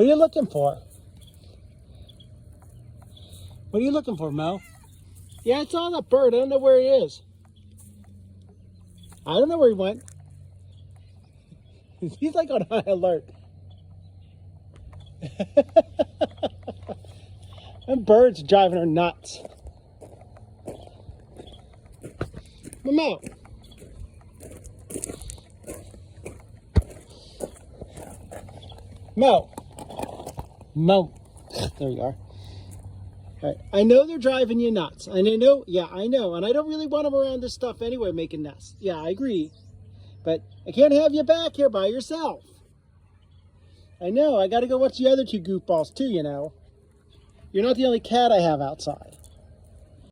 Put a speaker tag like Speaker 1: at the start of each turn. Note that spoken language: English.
Speaker 1: What are you looking for? What are you looking for, Mo? Yeah, I saw that bird. I don't know where he is. I don't know where he went. He's like on high alert. Them birds are driving her nuts. Momo. Mo. Mo. There you are. All right. I know they're driving you nuts. And I know, yeah, I know. And I don't really want them around this stuff anyway, making nests. Yeah, I agree. But I can't have you back here by yourself. I know. I got to go watch the other two goofballs too, you know. You're not the only cat I have outside.